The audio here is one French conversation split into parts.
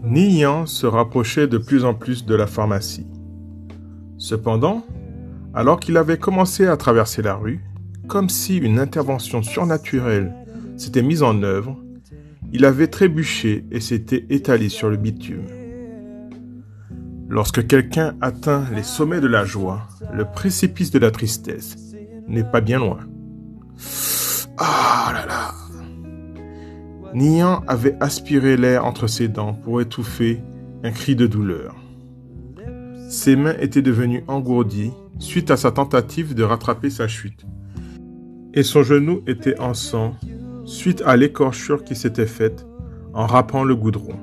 Nian se rapprochait de plus en plus de la pharmacie. Cependant, alors qu'il avait commencé à traverser la rue, comme si une intervention surnaturelle s'était mise en œuvre, il avait trébuché et s'était étalé sur le bitume. Lorsque quelqu'un atteint les sommets de la joie, le précipice de la tristesse n'est pas bien loin. Ah là là! Nian avait aspiré l'air entre ses dents pour étouffer un cri de douleur. Ses mains étaient devenues engourdies suite à sa tentative de rattraper sa chute. Et son genou était en sang suite à l'écorchure qui s'était faite en râpant le goudron.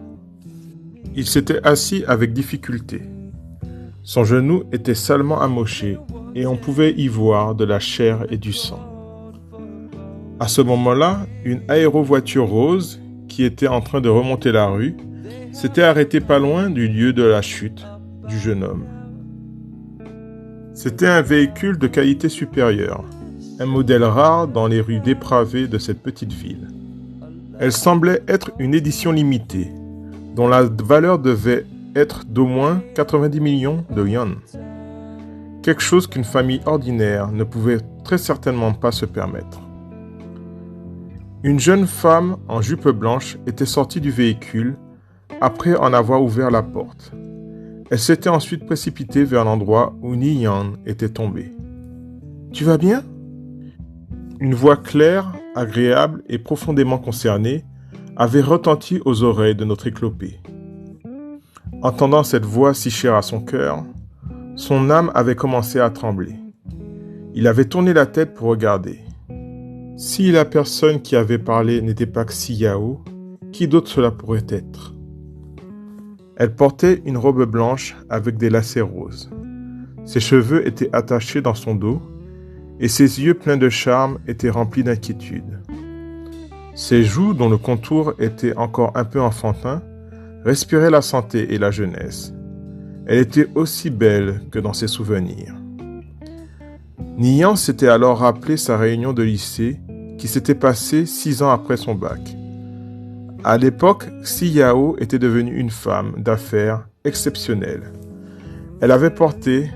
Il s'était assis avec difficulté. Son genou était salement amoché et on pouvait y voir de la chair et du sang. À ce moment-là, une aérovoiture rose, qui était en train de remonter la rue, s'était arrêtée pas loin du lieu de la chute du jeune homme. C'était un véhicule de qualité supérieure, un modèle rare dans les rues dépravées de cette petite ville. Elle semblait être une édition limitée, dont la valeur devait être d'au moins 90 millions de yuan. Quelque chose qu'une famille ordinaire ne pouvait très certainement pas se permettre. Une jeune femme en jupe blanche était sortie du véhicule après en avoir ouvert la porte. Elle s'était ensuite précipitée vers l'endroit où Nian était tombé. « Tu vas bien ?» Une voix claire, agréable et profondément concernée avait retenti aux oreilles de notre éclopé. Entendant cette voix si chère à son cœur, son âme avait commencé à trembler. Il avait tourné la tête pour regarder. Si la personne qui avait parlé n'était pas Xi Yao, qui d'autre cela pourrait être? Elle portait une robe blanche avec des lacets roses. Ses cheveux étaient attachés dans son dos et ses yeux pleins de charme étaient remplis d'inquiétude. Ses joues, dont le contour était encore un peu enfantin, respiraient la santé et la jeunesse. Elle était aussi belle que dans ses souvenirs. Nian s'était alors rappelé sa réunion de lycée qui s'était passée 6 ans après son bac. À l'époque, Xi Yao était devenue une femme d'affaires exceptionnelle. Elle avait porté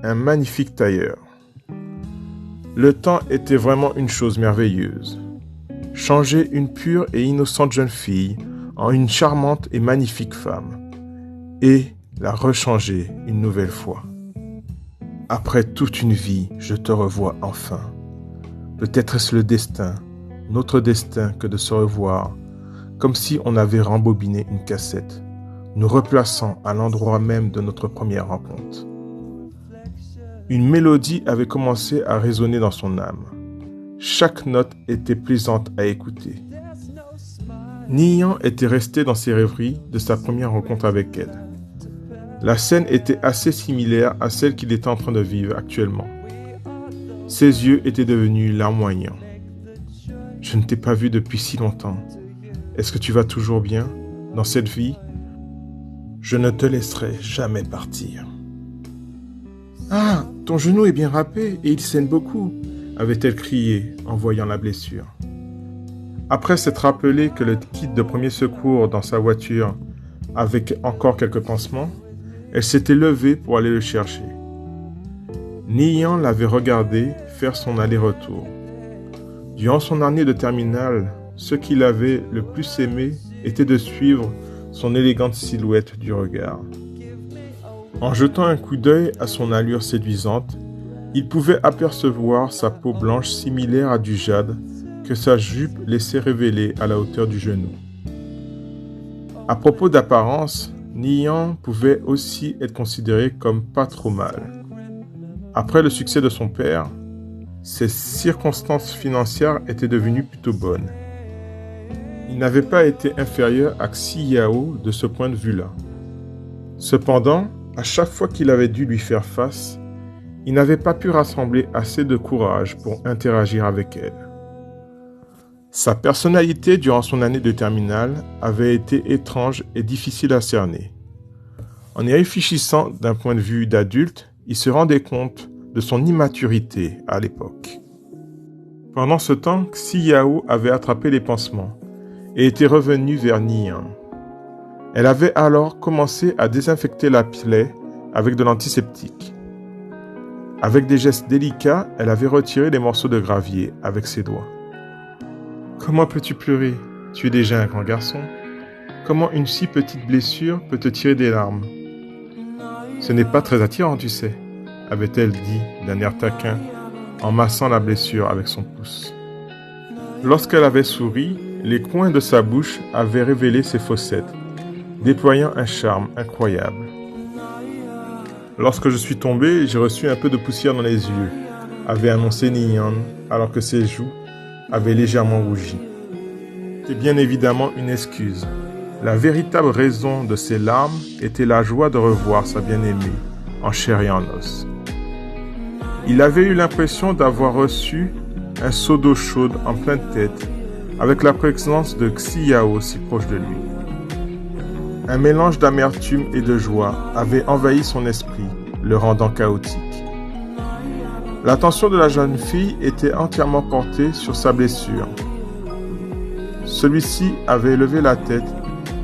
un magnifique tailleur. Le temps était vraiment une chose merveilleuse. Changer une pure et innocente jeune fille en une charmante et magnifique femme. Et la rechanger une nouvelle fois. Après toute une vie, je te revois enfin. Peut-être est-ce le destin, notre destin, que de se revoir, comme si on avait rembobiné une cassette, nous replaçant à l'endroit même de notre première rencontre. Une mélodie avait commencé à résonner dans son âme. Chaque note était plaisante à écouter. Nian était resté dans ses rêveries de sa première rencontre avec elle. La scène était assez similaire à celle qu'il était en train de vivre actuellement. Ses yeux étaient devenus larmoyants. « Je ne t'ai pas vu depuis si longtemps. Est-ce que tu vas toujours bien dans cette vie? Je ne te laisserai jamais partir. »« Ah, ton genou est bien râpé et il saigne beaucoup, » avait-elle crié en voyant la blessure. Après s'être rappelé que le kit de premier secours dans sa voiture avait encore quelques pansements, elle s'était levée pour aller le chercher. Nian l'avait regardé faire son aller-retour. Durant son année de terminale, ce qu'il avait le plus aimé était de suivre son élégante silhouette du regard. En jetant un coup d'œil à son allure séduisante, il pouvait apercevoir sa peau blanche similaire à du jade que sa jupe laissait révéler à la hauteur du genou. À propos d'apparence, Nian pouvait aussi être considéré comme pas trop mal. Après le succès de son père, ses circonstances financières étaient devenues plutôt bonnes. Il n'avait pas été inférieur à Xi Yao de ce point de vue-là. Cependant, à chaque fois qu'il avait dû lui faire face, il n'avait pas pu rassembler assez de courage pour interagir avec elle. Sa personnalité durant son année de terminale avait été étrange et difficile à cerner. En y réfléchissant d'un point de vue d'adulte, il se rendait compte de son immaturité à l'époque. Pendant ce temps, Xi Yao avait attrapé les pansements et était revenu vers Nian. Elle avait alors commencé à désinfecter la plaie avec de l'antiseptique. Avec des gestes délicats, elle avait retiré les morceaux de gravier avec ses doigts. « Comment peux-tu pleurer? Tu es déjà un grand garçon. Comment une si petite blessure peut te tirer des larmes? Ce n'est pas très attirant, tu sais, avait-elle dit d'un air taquin en massant la blessure avec son pouce. Lorsqu'elle avait souri, les coins de sa bouche avaient révélé ses fossettes, déployant un charme incroyable. Lorsque je suis tombé, j'ai reçu un peu de poussière dans les yeux, avait annoncé Nyan, alors que ses joues avaient légèrement rougi. C'est bien évidemment une excuse. La véritable raison de ses larmes était la joie de revoir sa bien-aimée en chair et en os. Il avait eu l'impression d'avoir reçu un seau d'eau chaude en pleine tête, avec la présence de Xiao si proche de lui. Un mélange d'amertume et de joie avait envahi son esprit, le rendant chaotique. L'attention de la jeune fille était entièrement portée sur sa blessure. Celui-ci avait levé la tête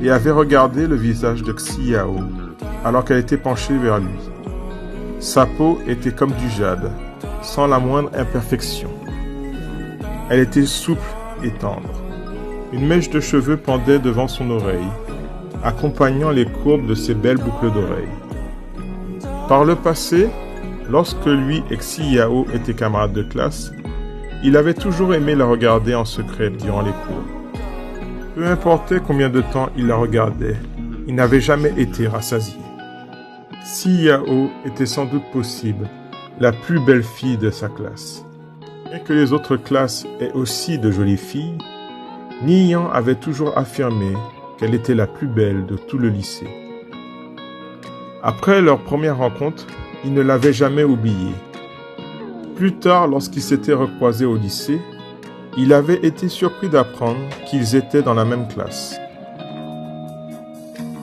et avait regardé le visage de Xiao, alors qu'elle était penchée vers lui. Sa peau était comme du jade, sans la moindre imperfection. Elle était souple et tendre. Une mèche de cheveux pendait devant son oreille, accompagnant les courbes de ses belles boucles d'oreilles. Par le passé, lorsque lui et Xiao étaient camarades de classe, il avait toujours aimé la regarder en secret durant les cours. Peu importait combien de temps il la regardait, il n'avait jamais été rassasié. Xiao était sans doute possible la plus belle fille de sa classe. Bien que les autres classes aient aussi de jolies filles, Nyan avait toujours affirmé qu'elle était la plus belle de tout le lycée. Après leur première rencontre, il ne l'avait jamais oubliée. Plus tard, lorsqu'ils s'étaient recroisés au lycée, il avait été surpris d'apprendre qu'ils étaient dans la même classe.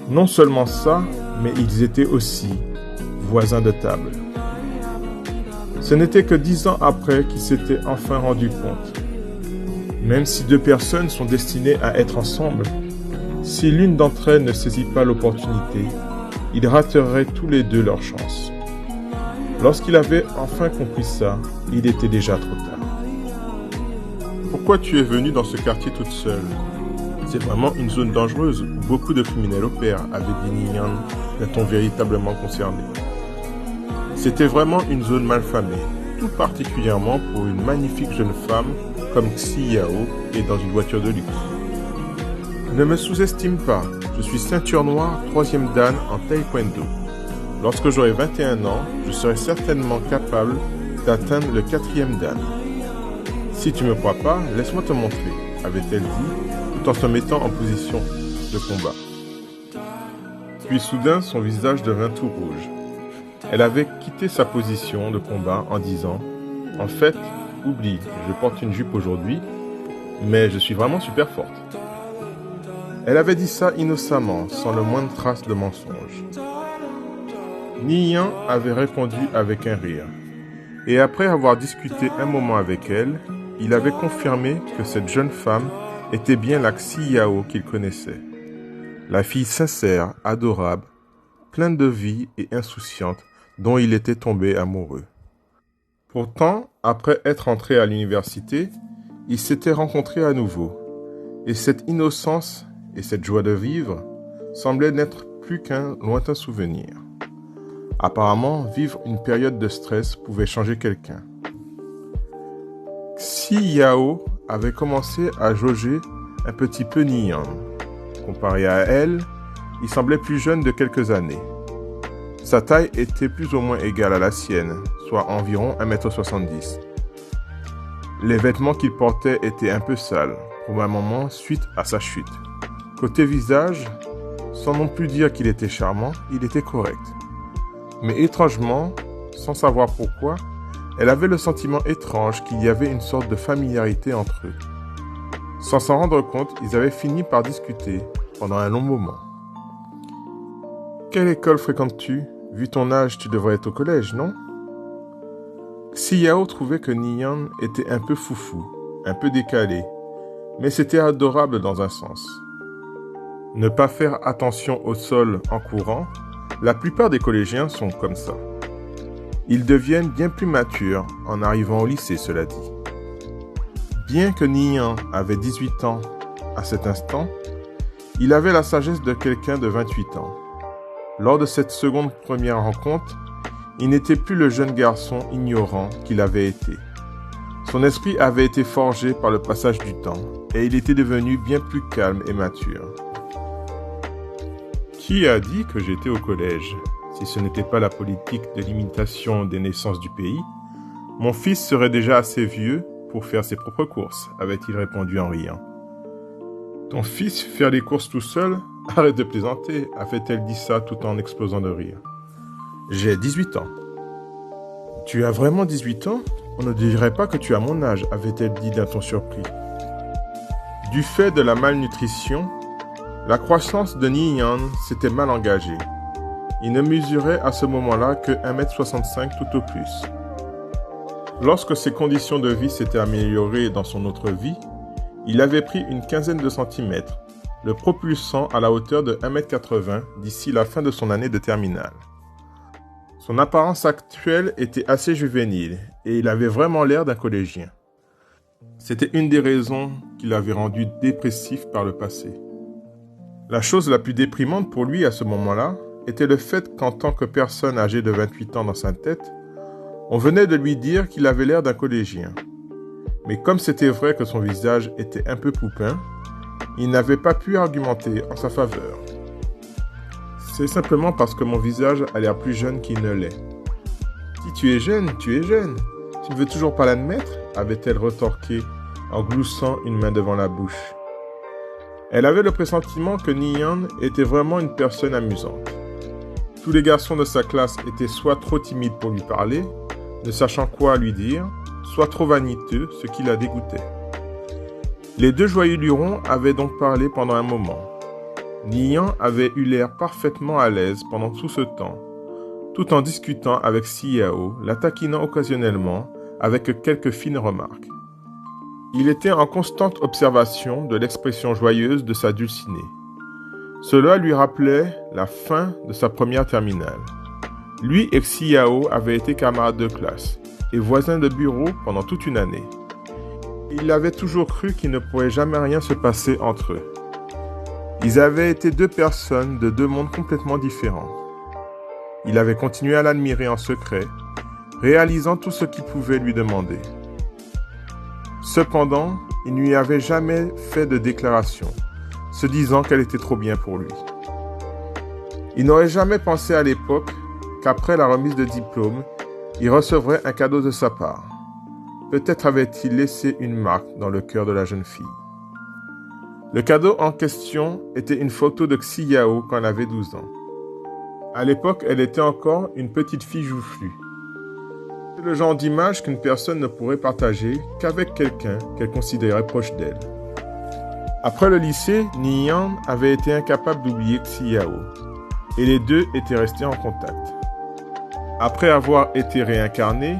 Non seulement ça, mais ils étaient aussi voisins de table. Ce n'était que 10 ans après qu'ils s'étaient enfin rendus compte. Même si deux personnes sont destinées à être ensemble, si l'une d'entre elles ne saisit pas l'opportunité, ils rateraient tous les deux leur chance. Lorsqu'il avait enfin compris ça, il était déjà trop tard. « Pourquoi tu es venue dans ce quartier toute seule? C'est vraiment une zone dangereuse où beaucoup de criminels opèrent, avait dit Nyan, d'un ton véritablement concerné. C'était vraiment une zone malfamée, tout particulièrement pour une magnifique jeune femme comme Xiao et dans une voiture de luxe. Ne me sous-estime pas, je suis ceinture noire 3e dan en taekwondo. Lorsque j'aurai 21 ans, je serai certainement capable d'atteindre le 4e dan. Si tu me crois pas, laisse-moi te montrer, avait-elle dit, tout en se mettant en position de combat. Puis soudain, son visage devint tout rouge. Elle avait quitté sa position de combat en disant « En fait, oublie, je porte une jupe aujourd'hui, mais je suis vraiment super forte. » Elle avait dit ça innocemment, sans le moindre trace de mensonge. Nyan avait répondu avec un rire. Et après avoir discuté un moment avec elle, il avait confirmé que cette jeune femme était bien la Xiao qu'il connaissait. La fille sincère, adorable, pleine de vie et insouciante, dont il était tombé amoureux. Pourtant, après être entré à l'université, ils s'étaient rencontrés à nouveau, et cette innocence et cette joie de vivre semblaient n'être plus qu'un lointain souvenir. Apparemment, vivre une période de stress pouvait changer quelqu'un. Xiao avait commencé à jauger un petit peu Nyan. Comparé à elle, il semblait plus jeune de quelques années. Sa taille était plus ou moins égale à la sienne, soit environ 1,70 m. Les vêtements qu'il portait étaient un peu sales, probablement suite à sa chute. Côté visage, sans non plus dire qu'il était charmant, il était correct. Mais étrangement, sans savoir pourquoi, elle avait le sentiment étrange qu'il y avait une sorte de familiarité entre eux. Sans s'en rendre compte, ils avaient fini par discuter pendant un long moment. « Quelle école fréquentes-tu? Vu ton âge, tu devrais être au collège, non ?» Xiao trouvait que Nyan était un peu foufou, un peu décalé, mais c'était adorable dans un sens. Ne pas faire attention au sol en courant, la plupart des collégiens sont comme ça. Ils deviennent bien plus matures en arrivant au lycée, cela dit. Bien que Nian avait 18 ans à cet instant, il avait la sagesse de quelqu'un de 28 ans. Lors de cette seconde première rencontre, il n'était plus le jeune garçon ignorant qu'il avait été. Son esprit avait été forgé par le passage du temps et il était devenu bien plus calme et mature. Qui a dit que j'étais au collège? Si ce n'était pas la politique de limitation des naissances du pays, mon fils serait déjà assez vieux pour faire ses propres courses, avait-il répondu en riant. Ton fils faire les courses tout seul? Arrête de plaisanter, avait-elle dit ça tout en explosant de rire. J'ai 18 ans. Tu as vraiment 18 ans? On ne dirait pas que tu as mon âge, avait-elle dit d'un ton surpris. Du fait de la malnutrition, la croissance de Nian s'était mal engagée. Il ne mesurait à ce moment-là que 1,65 m tout au plus. Lorsque ses conditions de vie s'étaient améliorées dans son autre vie, il avait pris une quinzaine de centimètres, le propulsant à la hauteur de 1,80 m d'ici la fin de son année de terminale. Son apparence actuelle était assez juvénile et il avait vraiment l'air d'un collégien. C'était une des raisons qui l'avait rendu dépressif par le passé. La chose la plus déprimante pour lui à ce moment-là était le fait qu'en tant que personne âgée de 28 ans dans sa tête, on venait de lui dire qu'il avait l'air d'un collégien. Mais comme c'était vrai que son visage était un peu poupin, il n'avait pas pu argumenter en sa faveur. C'est simplement parce que mon visage a l'air plus jeune qu'il ne l'est. Si tu es jeune, tu es jeune. Tu ne veux toujours pas l'admettre, avait-elle retorqué en gloussant une main devant la bouche. Elle avait le pressentiment que Nian était vraiment une personne amusante. Tous les garçons de sa classe étaient soit trop timides pour lui parler, ne sachant quoi lui dire, soit trop vaniteux, ce qui la dégoûtait. Les deux joyeux lurons avaient donc parlé pendant un moment. Nian avait eu l'air parfaitement à l'aise pendant tout ce temps, tout en discutant avec Xiao, la taquinant occasionnellement avec quelques fines remarques. Il était en constante observation de l'expression joyeuse de sa dulcinée. Cela lui rappelait la fin de sa première terminale. Lui et Xiao avaient été camarades de classe et voisins de bureau pendant toute une année. Il avait toujours cru qu'il ne pourrait jamais rien se passer entre eux. Ils avaient été deux personnes de deux mondes complètement différents. Il avait continué à l'admirer en secret, réalisant tout ce qu'il pouvait lui demander. Cependant, il ne lui avait jamais fait de déclaration, se disant qu'elle était trop bien pour lui. Il n'aurait jamais pensé à l'époque qu'après la remise de diplôme, il recevrait un cadeau de sa part. Peut-être avait-il laissé une marque dans le cœur de la jeune fille. Le cadeau en question était une photo de Xiao quand elle avait 12 ans. À l'époque, elle était encore une petite fille joufflue. C'est le genre d'image qu'une personne ne pourrait partager qu'avec quelqu'un qu'elle considérait proche d'elle. Après le lycée, Nian avait été incapable d'oublier Xiao, et les deux étaient restés en contact. Après avoir été réincarné,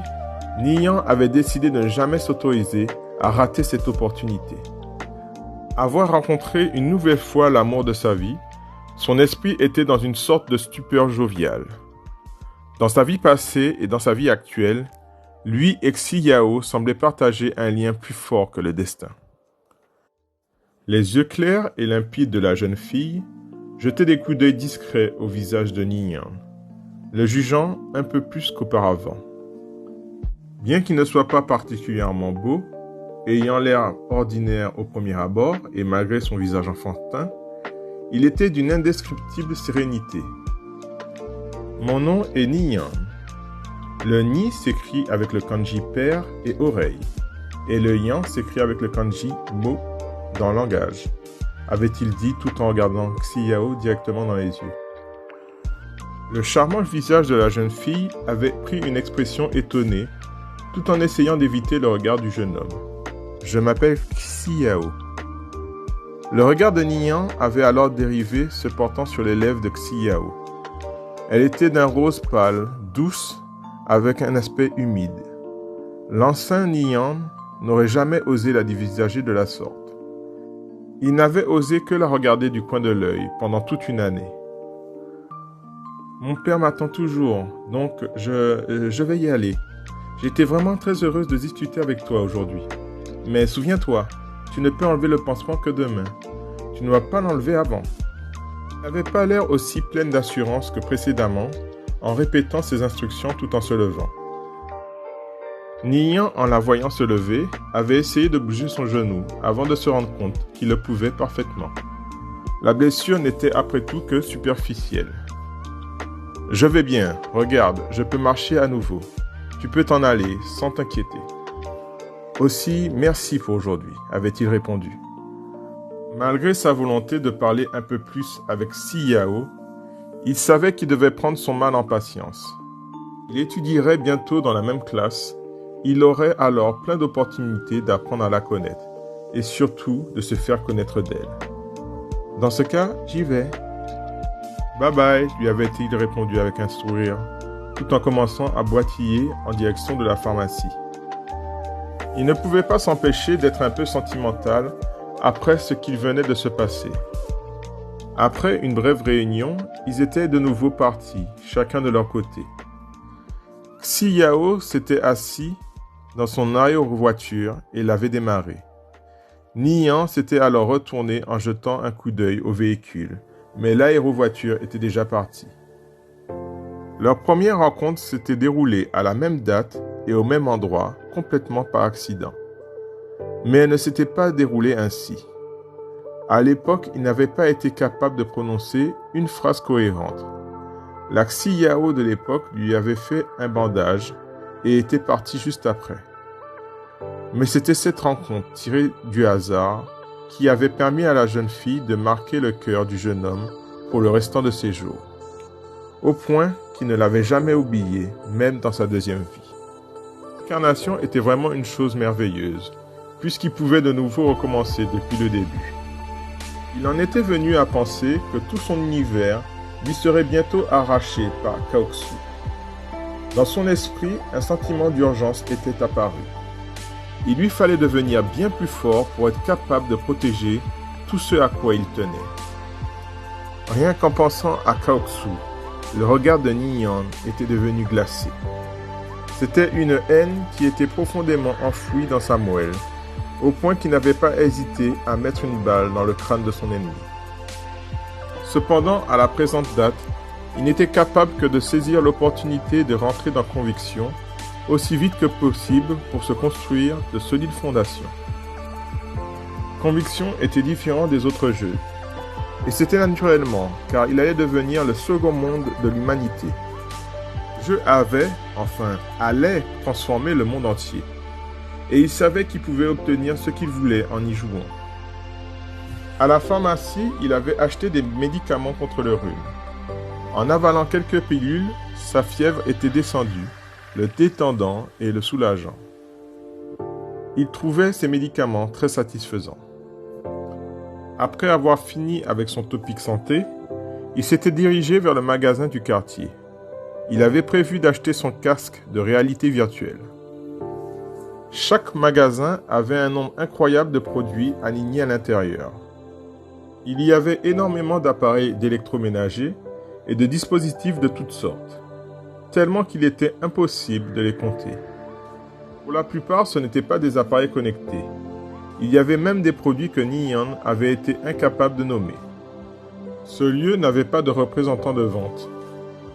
Nian avait décidé de ne jamais s'autoriser à rater cette opportunité. Avoir rencontré une nouvelle fois l'amour de sa vie, son esprit était dans une sorte de stupeur joviale. Dans sa vie passée et dans sa vie actuelle, lui et Xiao semblaient partager un lien plus fort que le destin. Les yeux clairs et limpides de la jeune fille jetaient des coups d'œil discrets au visage de Nian, le jugeant un peu plus qu'auparavant. Bien qu'il ne soit pas particulièrement beau, ayant l'air ordinaire au premier abord et malgré son visage enfantin, il était d'une indescriptible sérénité. Mon nom est Nian. Le Ni s'écrit avec le kanji père et oreille, et le Yan s'écrit avec le kanji mot dans langage, avait-il dit tout en regardant Xiao directement dans les yeux. Le charmant visage de la jeune fille avait pris une expression étonnée, tout en essayant d'éviter le regard du jeune homme. Je m'appelle Xiao. Le regard de Nian avait alors dérivé, se portant sur les lèvres de Xiao. Elle était d'un rose pâle, douce, avec un aspect humide. L'ancien Nian n'aurait jamais osé la dévisager de la sorte. Il n'avait osé que la regarder du coin de l'œil pendant toute une année. Mon père m'attend toujours, donc je vais y aller. J'étais vraiment très heureuse de discuter avec toi aujourd'hui. Mais souviens-toi, tu ne peux enlever le pansement que demain. Tu ne vas pas l'enlever avant. Elle n'avait pas l'air aussi pleine d'assurance que précédemment, en répétant ses instructions tout en se levant. Nian, en la voyant se lever, avait essayé de bouger son genou avant de se rendre compte qu'il le pouvait parfaitement. La blessure n'était après tout que superficielle. « Je vais bien, regarde, je peux marcher à nouveau. Tu peux t'en aller, sans t'inquiéter. » Aussi, merci pour aujourd'hui, avait-il répondu. Malgré sa volonté de parler un peu plus avec Si Yao, il savait qu'il devait prendre son mal en patience. Il étudierait bientôt dans la même classe, il aurait alors plein d'opportunités d'apprendre à la connaître et surtout de se faire connaître d'elle. Dans ce cas, j'y vais. Bye bye, lui avait-il répondu avec un sourire, tout en commençant à boitiller en direction de la pharmacie. Il ne pouvait pas s'empêcher d'être un peu sentimental après ce qu'il venait de se passer. Après une brève réunion, ils étaient de nouveau partis, chacun de leur côté. Xi Yao s'était assis dans son aérovoiture et l'avait démarré. Nian s'était alors retourné en jetant un coup d'œil au véhicule, mais l'aérovoiture était déjà partie. Leur première rencontre s'était déroulée à la même date et au même endroit, complètement par accident. Mais elle ne s'était pas déroulée ainsi. À l'époque, il n'avait pas été capable de prononcer une phrase cohérente. La Xi Yao de l'époque lui avait fait un bandage et était parti juste après. Mais c'était cette rencontre tirée du hasard qui avait permis à la jeune fille de marquer le cœur du jeune homme pour le restant de ses jours, au point qu'il ne l'avait jamais oublié, même dans sa deuxième vie. L'incarnation était vraiment une chose merveilleuse, puisqu'il pouvait de nouveau recommencer depuis le début. Il en était venu à penser que tout son univers lui serait bientôt arraché par Kaoxu. Dans son esprit, un sentiment d'urgence était apparu. Il lui fallait devenir bien plus fort pour être capable de protéger tout ce à quoi il tenait. Rien qu'en pensant à Kaoxu, le regard de Nian était devenu glacé. C'était une haine qui était profondément enfouie dans sa moelle, au point qu'il n'avait pas hésité à mettre une balle dans le crâne de son ennemi. Cependant, à la présente date, il n'était capable que de saisir l'opportunité de rentrer dans Conviction aussi vite que possible pour se construire de solides fondations. Conviction était différent des autres jeux, et c'était naturellement, car il allait devenir le second monde de l'humanité. Le jeu allait transformer le monde entier, et il savait qu'il pouvait obtenir ce qu'il voulait en y jouant. À la pharmacie, il avait acheté des médicaments contre le rhume. En avalant quelques pilules, sa fièvre était descendue, le détendant et le soulageant. Il trouvait ces médicaments très satisfaisants. Après avoir fini avec son topic santé, il s'était dirigé vers le magasin du quartier. Il avait prévu d'acheter son casque de réalité virtuelle. Chaque magasin avait un nombre incroyable de produits alignés à l'intérieur. Il y avait énormément d'appareils d'électroménager et de dispositifs de toutes sortes, tellement qu'il était impossible de les compter. Pour la plupart, ce n'étaient pas des appareils connectés. Il y avait même des produits que Nian avait été incapable de nommer. Ce lieu n'avait pas de représentant de vente.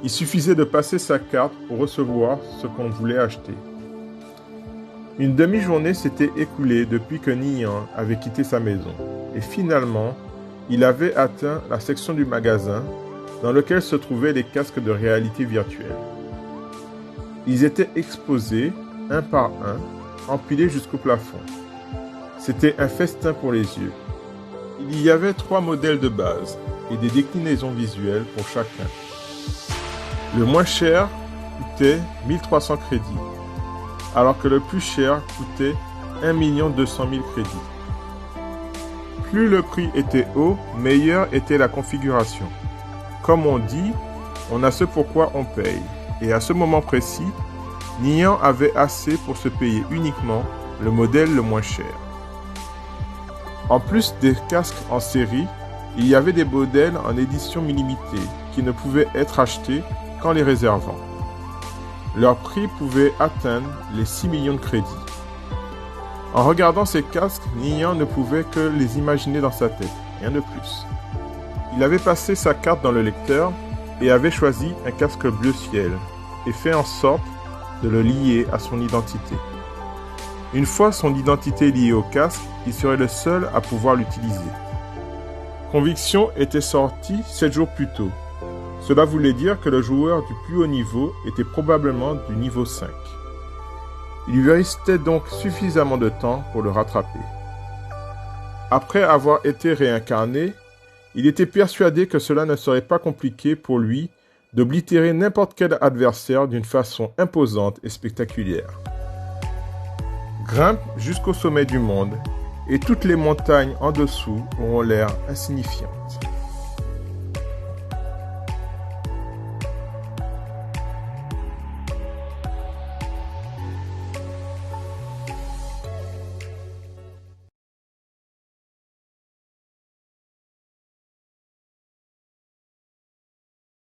Il suffisait de passer sa carte pour recevoir ce qu'on voulait acheter. Une demi-journée s'était écoulée depuis que Nian avait quitté sa maison. Et finalement, il avait atteint la section du magasin dans lequel se trouvaient les casques de réalité virtuelle. Ils étaient exposés, un par un, empilés jusqu'au plafond. C'était un festin pour les yeux. Il y avait 3 modèles de base et des déclinaisons visuelles pour chacun. Le moins cher coûtait 1300 crédits, alors que le plus cher coûtait 1 200 000 crédits. Plus le prix était haut, meilleure était la configuration. Comme on dit, on a ce pourquoi on paye. Et à ce moment précis, Nian avait assez pour se payer uniquement le modèle le moins cher. En plus des casques en série, il y avait des modèles en édition limitée qui ne pouvaient être achetés qu'en les réservant. Leur prix pouvait atteindre les 6 millions de crédits. En regardant ces casques, Nian ne pouvait que les imaginer dans sa tête, rien de plus. Il avait passé sa carte dans le lecteur et avait choisi un casque bleu ciel et fait en sorte de le lier à son identité. Une fois son identité liée au casque, il serait le seul à pouvoir l'utiliser. Conviction était sorti 7 jours plus tôt. Cela voulait dire que le joueur du plus haut niveau était probablement du niveau 5. Il lui restait donc suffisamment de temps pour le rattraper. Après avoir été réincarné, il était persuadé que cela ne serait pas compliqué pour lui d'oblitérer n'importe quel adversaire d'une façon imposante et spectaculaire. Grimpe jusqu'au sommet du monde et toutes les montagnes en dessous auront l'air insignifiantes.